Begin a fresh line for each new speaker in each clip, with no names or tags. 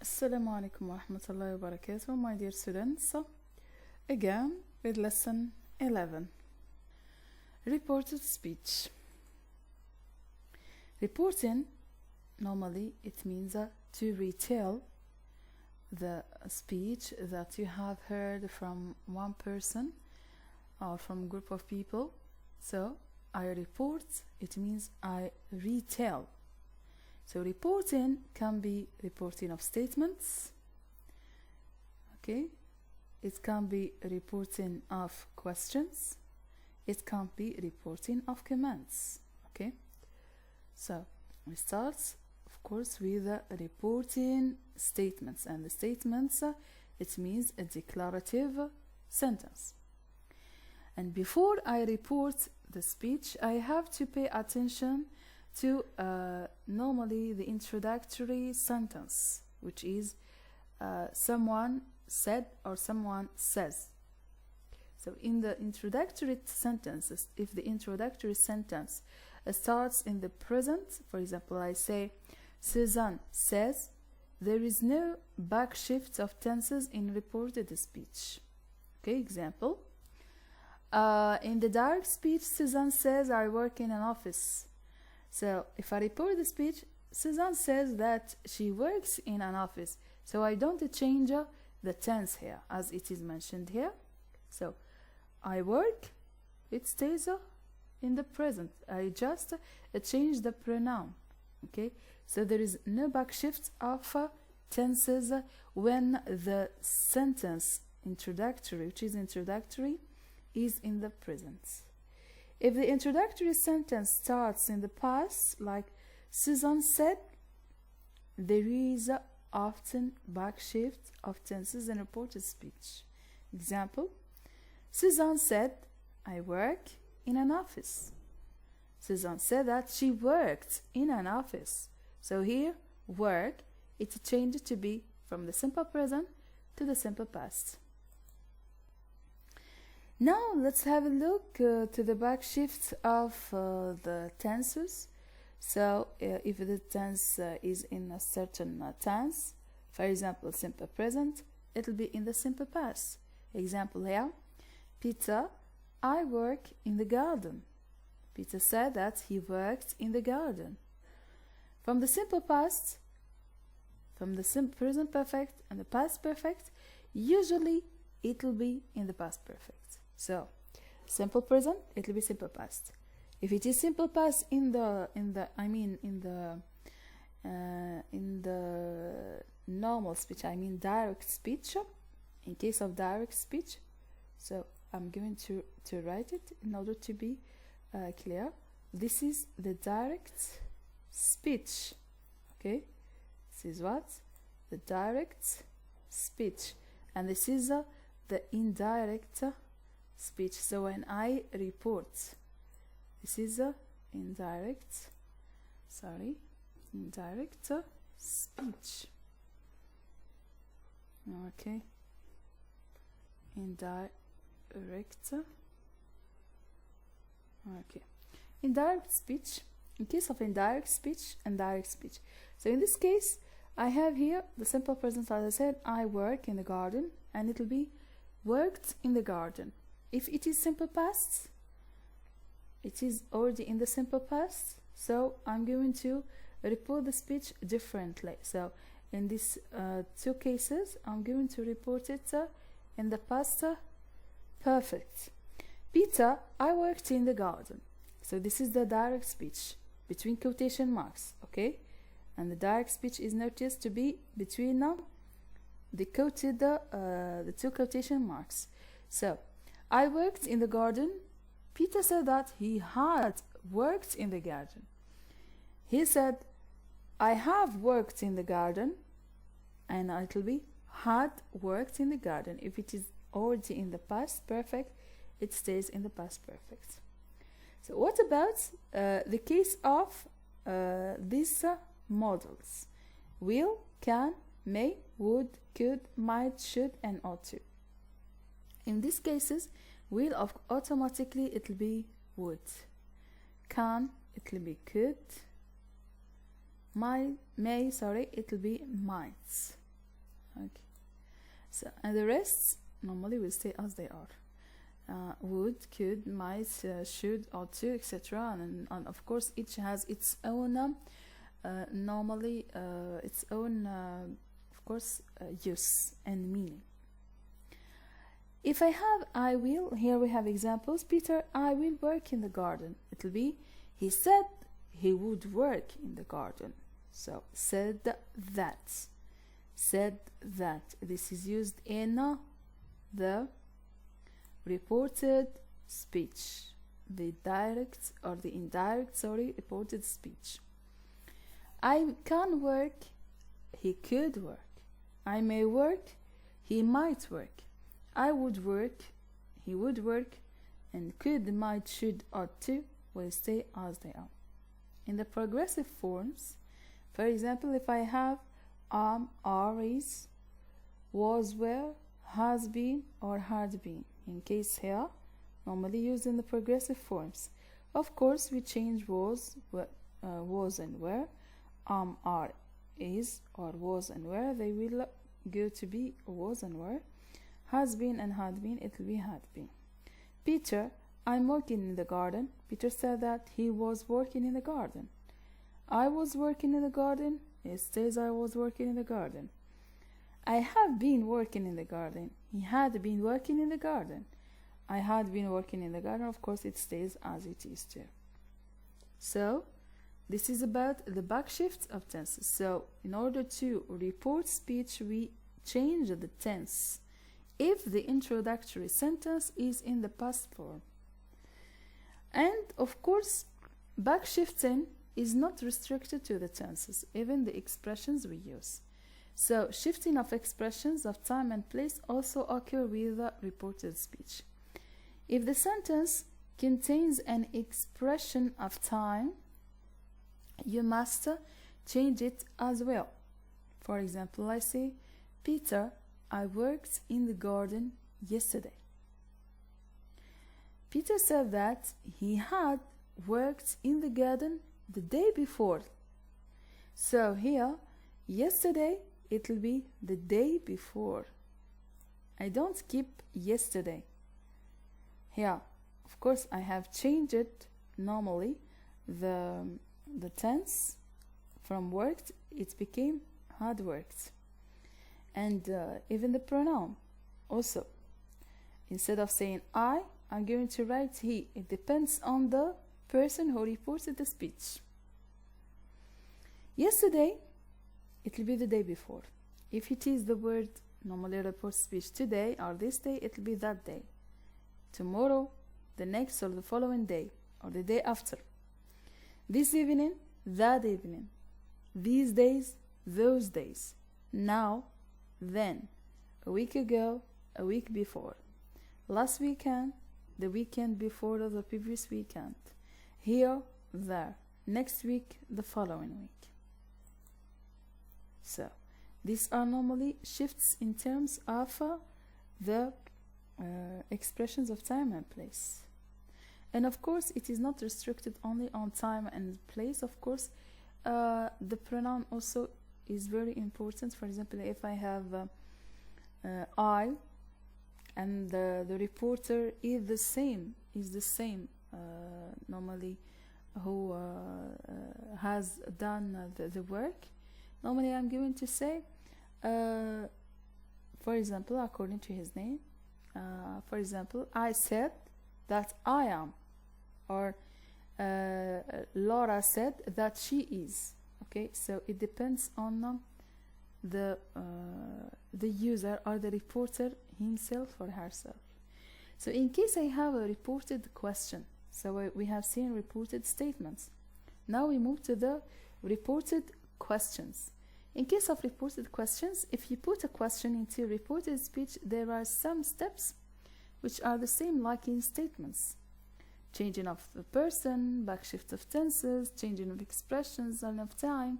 Assalamu alaikum wa rahmatullahi wa barakatuh, my dear students. Again with lesson 11. Reported speech. Reporting, normally it means to retell the speech that you have heard from one person or from a group of people. So I report, it means I retell. So reporting can be reporting of statements, okay? It can be reporting of questions. It can be reporting of commands, okay? So we start, of course, with the reporting statements. And the statements, it means a declarative sentence. And before I report the speech, I have to pay attention to normally the introductory sentence, which is someone said or someone says. So in the introductory sentences, if the introductory sentence starts in the present, for example, I say Suzanne says, there is no backshift of tenses in reported speech. Okay, example. In the direct speech, Suzanne says, I work in an office. So if I report the speech, Suzanne says that she works in an office. So I don't change the tense here as it is mentioned here. So I work, it stays in the present. I just change the pronoun. Okay, so there is no backshift of tenses when the sentence introductory, which is introductory, is in the present. If the introductory sentence starts in the past, like Susan said, there is often backshift of tenses in reported speech. Example, Susan said, I work in an office. Susan said that she worked in an office. So here, work, it changed to be from the simple present to the simple past. Now let's have a look to the backshift of the tenses. So if the tense is in a certain tense, for example, simple present, it will be in the simple past. Example here, Peter, I work in the garden. Peter said that he worked in the garden. From the simple past, from the present perfect and the past perfect, usually it will be in the past perfect. So, simple present, it will be simple past. If it is simple past in the normal speech, I mean direct speech, in case of direct speech, so I'm going to write it in order to be clear. This is the direct speech, okay? This is what? The direct speech. And this is the indirect speech. So when I report, this is indirect speech. Okay, indirect speech. In case of indirect speech and direct speech, so in this case I have here the simple present, as I said, I work in the garden, and it will be worked in the garden. If it is simple past, it is already in the simple past, so I'm going to report the speech differently. So in these two cases, I'm going to report it in the past perfect. Peter, I worked in the garden. So this is the direct speech between quotation marks, okay? And the direct speech is noticed to be between the two quotation marks. So I worked in the garden. Peter said that he had worked in the garden. He said, I have worked in the garden, and it will be had worked in the garden. If it is already in the past perfect, it stays in the past perfect. So what about the case of these models? Will, can, may, would, could, might, should, and ought to. In these cases, will automatically it will be would. Can, it will be could. May, it will be might. Okay. So, and the rest normally will stay as they are. Would, could, might, should, ought to, etc. And of course each has its own normally its own of course use and meaning. If I have I will, here we have examples. Peter, I will work in the garden. It will be he said he would work in the garden. So said that. Said that. This is used in the reported speech, the direct or the indirect, reported speech. I can work, he could work. I may work, he might work. I would work, he would work, and could, might, should, ought to will stay as they are. In the progressive forms, for example, if I have are, is, was, were, has been, or had been, in case here, normally used in the progressive forms. Of course, we change was and were. Are, is, or was and were, they will go to be was and were. Has been and had been, it will be had been. Peter, I'm working in the garden. Peter said that he was working in the garden. I was working in the garden. It says I was working in the garden. I have been working in the garden. He had been working in the garden. I had been working in the garden. Of course, it stays as it is too. So, this is about the backshift of tenses. So, in order to report speech, we change the tense if the introductory sentence is in the past form. And, of course, backshifting is not restricted to the tenses, even the expressions we use. So, shifting of expressions of time and place also occur with the reported speech. If the sentence contains an expression of time, you must change it as well. For example, I say, Peter, I worked in the garden yesterday. Peter said that he had worked in the garden the day before. So here, yesterday, it will be the day before. I don't keep yesterday. Here, of course, I have changed it normally. The tense from worked, it became had worked. And even the pronoun also. Instead of saying I'm going to write he. It depends on the person who reported the speech. Yesterday, it will be the day before. If it is the word normally reports speech today or this day, it will be that day. Tomorrow, the next or the following day, or the day after. This evening, that evening. These days, those days. Now, then. A week ago, a week before. Last weekend, the weekend before the previous weekend. Here, there. Next week, the following week. So, these are normally shifts in terms of the expressions of time and place. And of course, it is not restricted only on time and place. Of course, the pronoun also is very important. For example, if I have I and the reporter is the same normally who has done the work, normally I'm going to say, for example, according to his name, for example, I said that I am, or Laura said that she is. Okay, so it depends on the user or the reporter himself or herself. So in case I have a reported question, so we have seen reported statements. Now we move to the reported questions. In case of reported questions, if you put a question into reported speech, there are some steps which are the same like in statements. Changing of the person, backshift of tenses, changing of expressions and of time.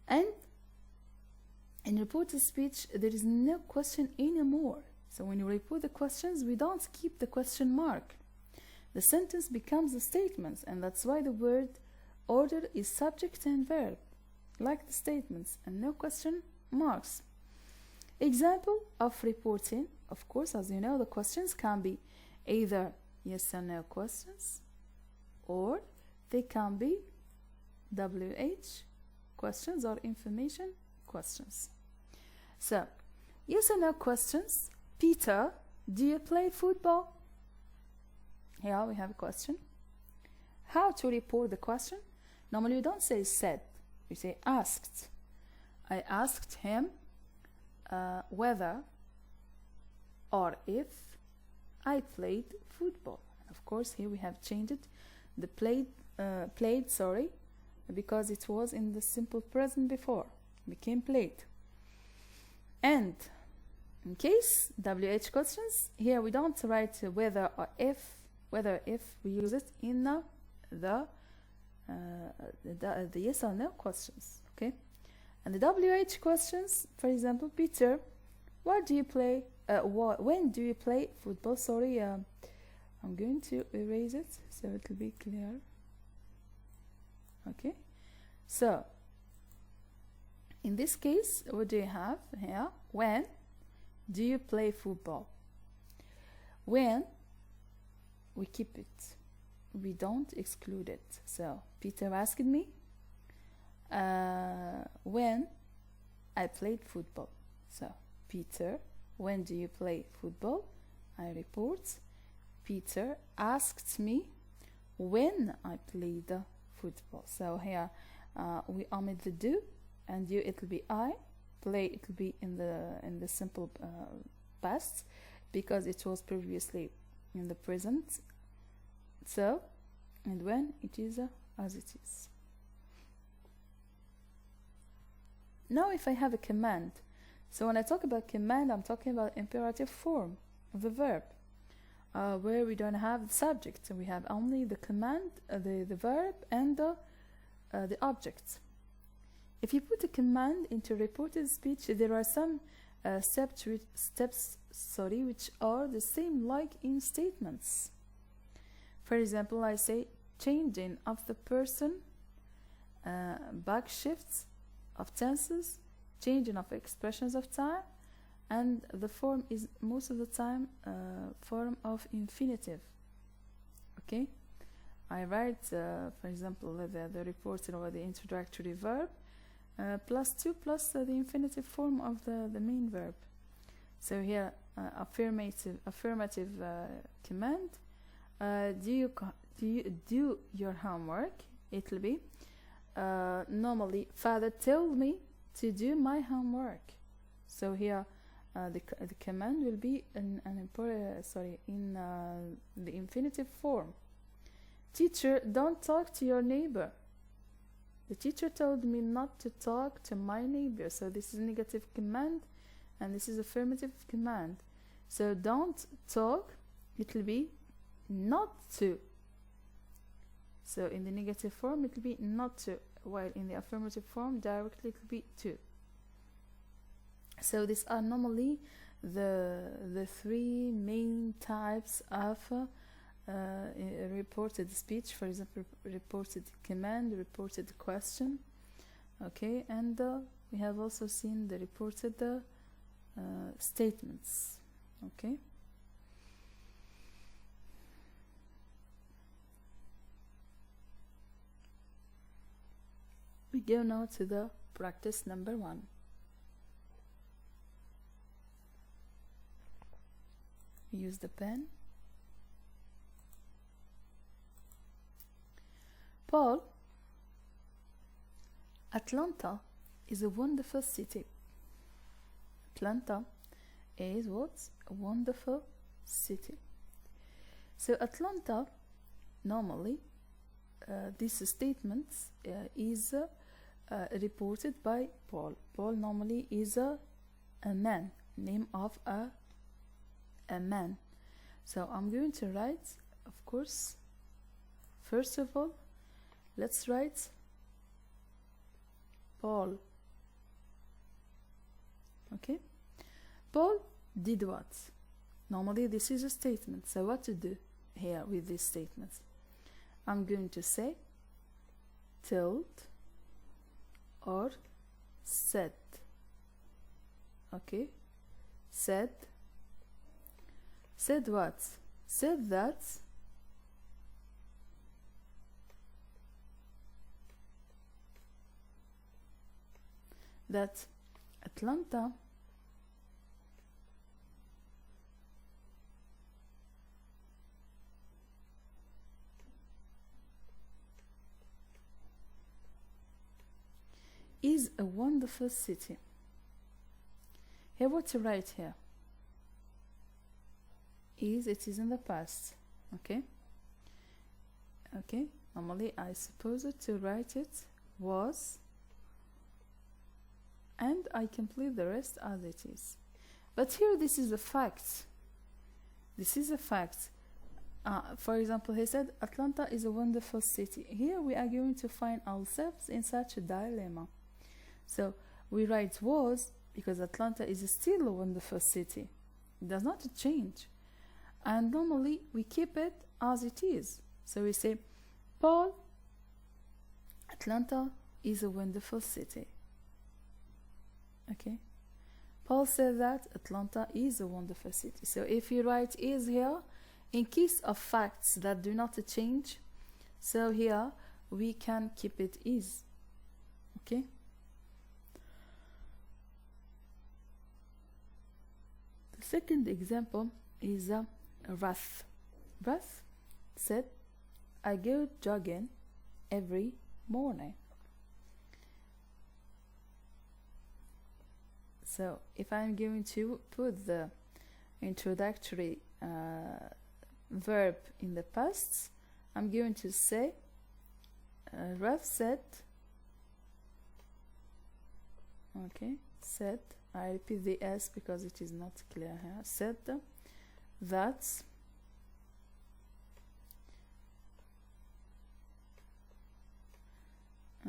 And in reported speech, there is no question anymore. So when you report the questions, we don't keep the question mark. The sentence becomes a statement, and that's why the word order is subject and verb, like the statements, and no question marks. Example of reporting, of course, as you know, the questions can be either yes or no questions, or they can be WH questions or information questions. So, yes or no questions. Peter, do you play football? Here we have a question. How to report the question? Normally you don't say said, you say asked. I asked him whether or if I played football. Of course, here we have changed it. The played, because it was in the simple present before, became played. And in case WH questions, here we don't write whether or if, we use it in the yes or no questions, okay? And the WH questions, for example, Peter, where do you play? When do you play football? Sorry, I'm going to erase it so it will be clear. Okay, so in this case, what do you have here? When do you play football? When, we keep it, we don't exclude it. So Peter asked me when I played football. So Peter, when do you play football? I report. Peter asked me when I played football. So here we omit the do, and you it will be I. Play it will be in the simple past because it was previously in the present. So, and when it is as it is. Now if I have a command, so when I talk about command, I'm talking about imperative form of the verb, where we don't have the subject, so we have only the command, the verb, and the object. If you put a command into reported speech, there are some steps which are the same like in statements. For example, I say changing of the person, backshifts of tenses, changing of expressions of time, and the form is most of the time form of infinitive. Okay, I write for example the reported or the introductory verb +2 plus the infinitive form of the main verb. So here affirmative command, do you do your homework? It will be normally father told me to do my homework. So here the command will be in the infinitive form. Teacher, don't talk to your neighbor. The teacher told me not to talk to my neighbor. So this is negative command and this is affirmative command. So don't talk, it will be not to. So in the negative form it will be not to, while in the affirmative form directly it will be to. So these are normally the three main types of reported speech. For example, reported command, reported question. Okay, and we have also seen the reported statements. Okay. We go now to the practice number 1. Use the pen. Paul, Atlanta is a wonderful city. Atlanta is what? A wonderful city. So Atlanta, normally, this statement is reported by Paul. Paul normally is a man, name of a man. So I'm going to write, of course, first of all, let's write Paul. Okay, Paul did what? Normally this is a statement, so what to do here with this statement? I'm going to say told or said. Okay, said what? Said that Atlanta is a wonderful city. Here, what to write here? It is in the past. Okay. Normally I suppose to write it was, and I complete the rest as it is. But here, this is a fact. This is a fact. For example, he said Atlanta is a wonderful city. Here we are going to find ourselves in such a dilemma. So we write was because Atlanta is still a wonderful city. It does not change. And normally we keep it as it is. So we say, Paul, Atlanta is a wonderful city. Okay. Paul said that Atlanta is a wonderful city. So if you write is here, in case of facts that do not change, so here we can keep it is. Okay. The second example is Ruth. Ruth said, I go jogging every morning. So if I'm going to put the introductory verb in the past, I'm going to say Ruth said, okay, said, I repeat the S because it is not clear here, said that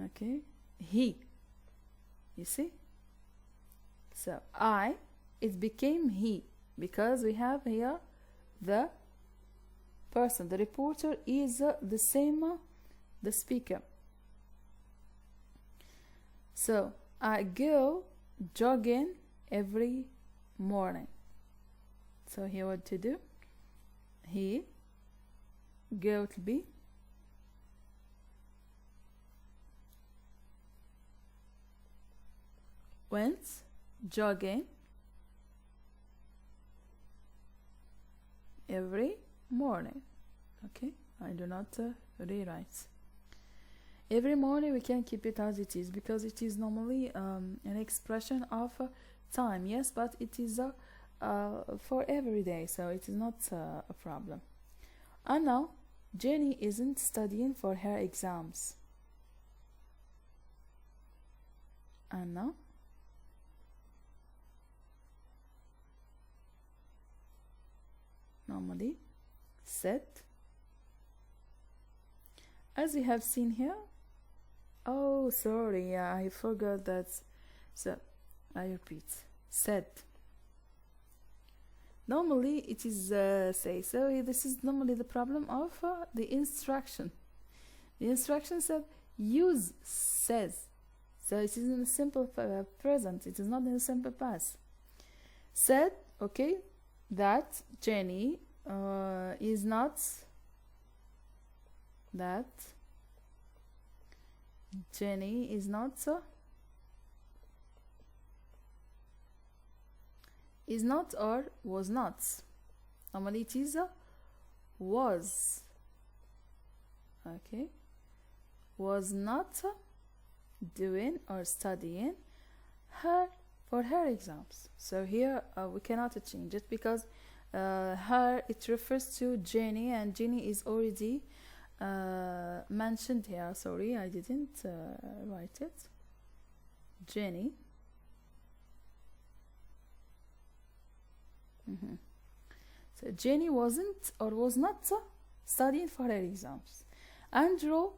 okay, he, you see? So it became he because we have here the person, the reporter is the same, the speaker. So I go jogging every morning. So here what to do? He go to be went jogging every morning. Okay, I do not rewrite. Every morning we can keep it as it is because it is normally an expression of time. Yes, but it is for every day, so it is not a problem. And now Jenny isn't studying for her exams. And now normally set, as we have seen here. Oh, sorry, yeah, I forgot that. So I repeat, set. Normally it is say. So this is normally the problem of the instruction. The instruction said use says. So it is in the simple present. It is not in the simple past. Said, okay, that Jenny is not or was not. Normally it is was. Okay, was not doing or studying for her exams. So here we cannot change it because her, it refers to Jenny, and Jenny is already mentioned here. Sorry, I didn't write it. Jenny. So Jenny wasn't or was not studying for her exams. Andrew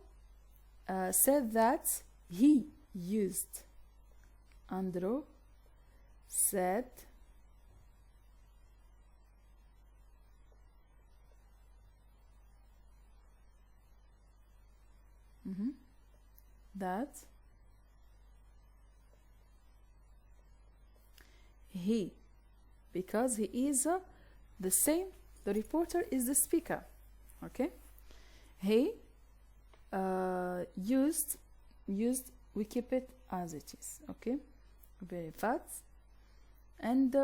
said that he used. Andrew said that he because he is the same. The reporter is the speaker. Okay, he used, we keep it as it is. Okay, very fast. And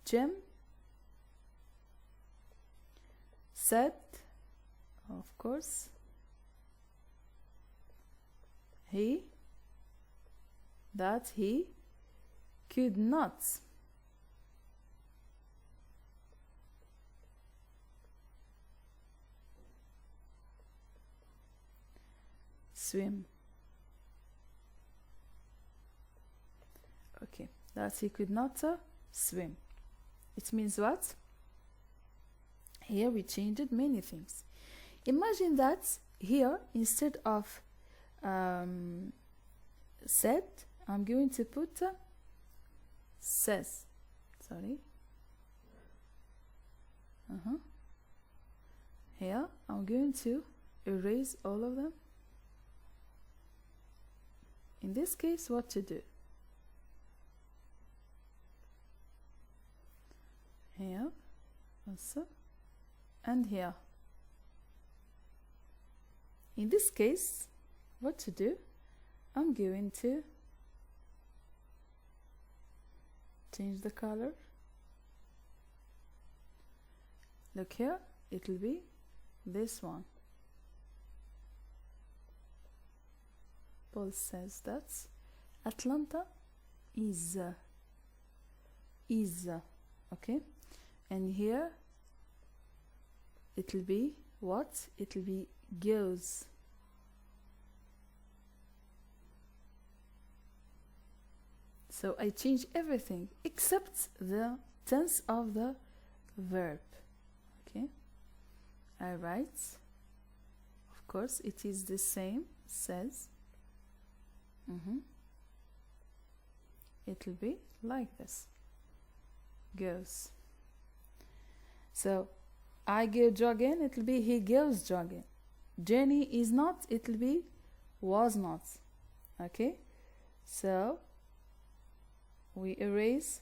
Jim said, of course, that he could not swim. Okay, that he could not swim. It means what? Here we changed many things. Imagine that here, instead of said, I'm going to put says. Sorry. Here, I'm going to erase all of them. In this case, what to do? Here, also, and here. In this case, what to do? I'm going to change the color. Look here, it will be this one. Paul says that Atlanta is okay, and here it will be what? It will be goes. So I change everything except the tense of the verb. Okay, I write, of course it is the same, says. It will be like this, goes. So I go jogging, it will be he goes jogging. Jenny is not, it will be was not. Okay, so we erase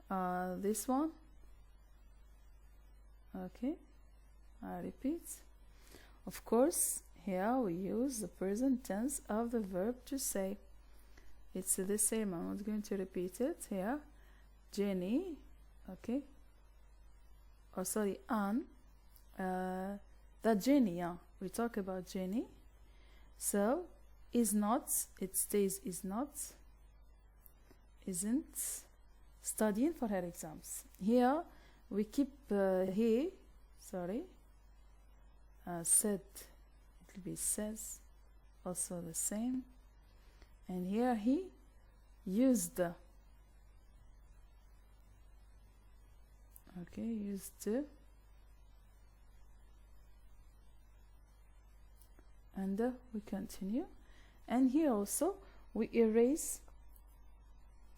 this one. Okay, I repeat. Of course, here we use the present tense of the verb to say. It's the same, I'm not going to repeat it here. Jenny, okay, or sorry, Anne, that Jenny, yeah, we talk about Jenny. So, is not, it stays is not, isn't studying for her exams. Here we keep he, sorry, said, it will be says, also the same. And here he used, okay, used to, and we continue. And here also we erase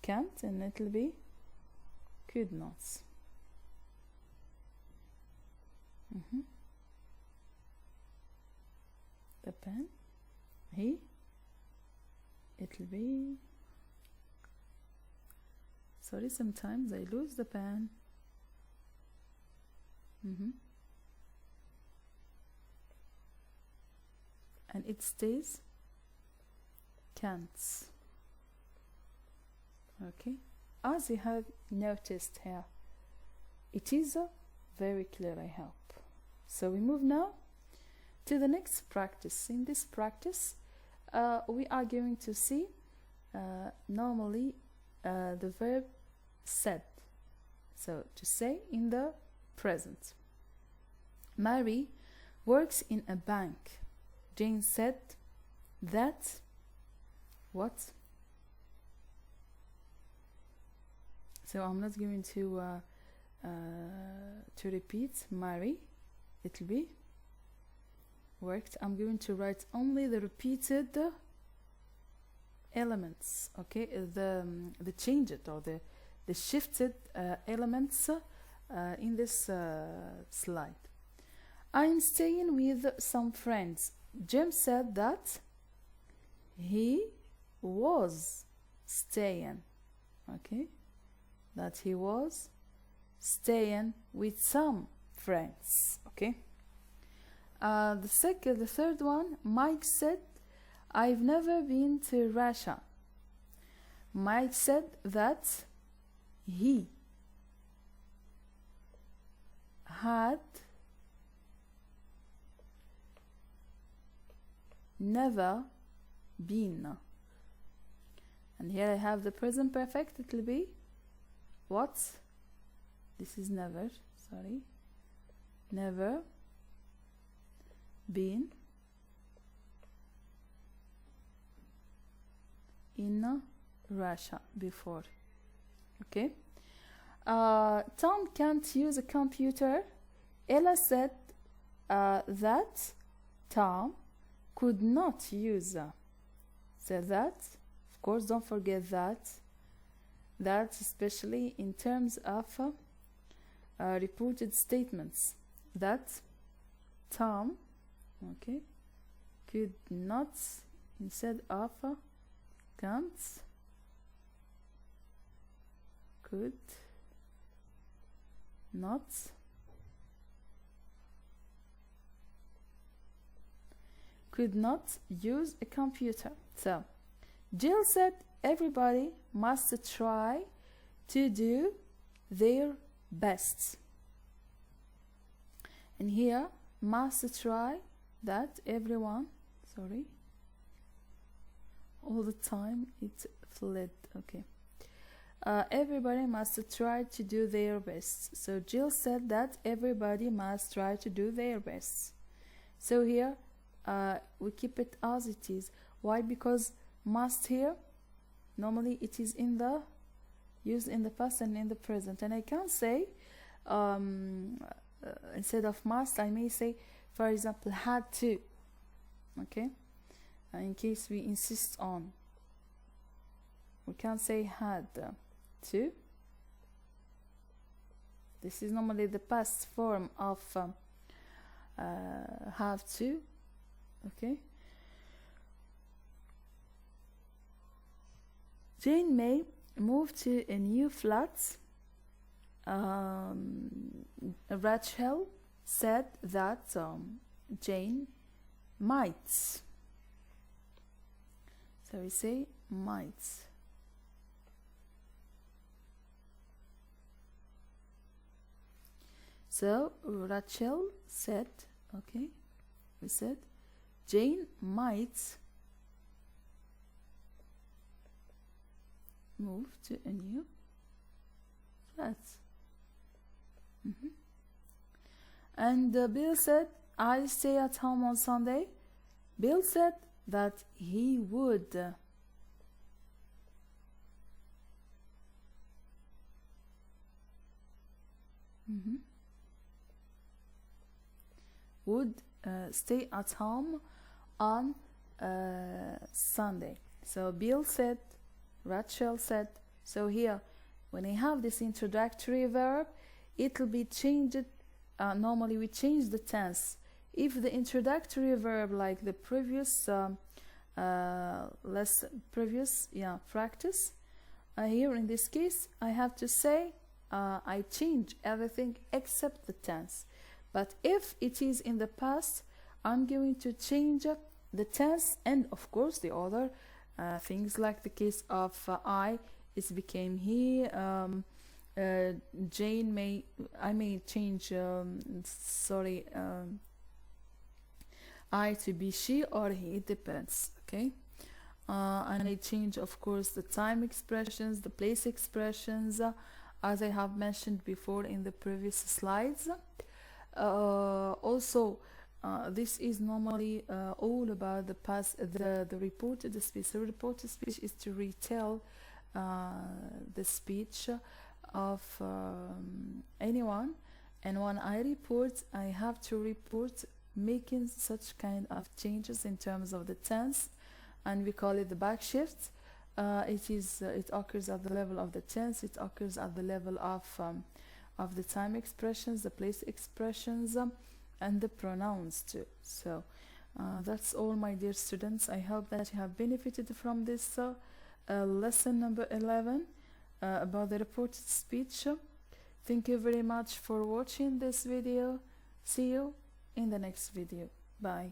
can't, and it will be could not. The pen, he, it will be, sorry, sometimes I lose the pen. And it stays can't. Okay, as you have noticed here, it is very clear, I hope. So we move now to the next practice. In this practice, we are going to see normally the verb said. So to say in the present. Mary works in a bank. Jane said that what? So I'm not going to repeat Mary. It will be worked. I'm going to write only the repeated elements. Okay, the changed or the shifted elements in this slide. I'm staying with some friends. Jim said that he was staying. Okay, that he was staying with some friends. Okay. The third one, Mike said, I've never been to Russia. Mike said that he had never been. And here I have the present perfect. It will be what? This is never, sorry. Never been in Russia before. Okay. Tom can't use a computer. Ella said that Tom could not use. Said that. Of course, don't forget that. That especially in terms of reported statements. That Tom, okay, could not instead of can't, could not, could not use a computer. So Jill said everybody must try to do their best. And here must try, that everyone, sorry, all the time it fled. Okay. Everybody must try to do their best. So Jill said that everybody must try to do their best. So here we keep it as it is. Why? Because must here normally it is in the used in the past and in the present, and I can say instead of must I may say, for example, had to. Okay, in case we insist on, we can say had to. This is normally the past form of have to. Okay. Jane May moved to a new flat. Rachel said that Jane might. So we say might. So Rachel said, okay, we said Jane might move to a new flat. And Bill said, I stay at home on Sunday. Bill said that he would. Would stay at home on Sunday. So Bill said, Rachel said. So here, when I have this introductory verb, it will be changed. Normally we change the tense. If the introductory verb, like the previous practice, here in this case I have to say I change everything except the tense. But if it is in the past, I'm going to change the tense and of course the other things, like the case of I, it became he. Jane may, I may change I to be she or he, it depends. Okay. And I change of course the time expressions, the place expressions, as I have mentioned before in the previous slides. Also this is normally all about the past, the reported speech. The reported speech is to retell the speech of anyone, and when I report, I have to report making such kind of changes in terms of the tense, and we call it the backshift. It occurs at the level of the tense, it occurs at the level of the time expressions, the place expressions, and the pronouns too. So that's all, my dear students. I hope that you have benefited from this lesson number 11 about the reported speech. Thank you very much for watching this video. See you in the next video. Bye.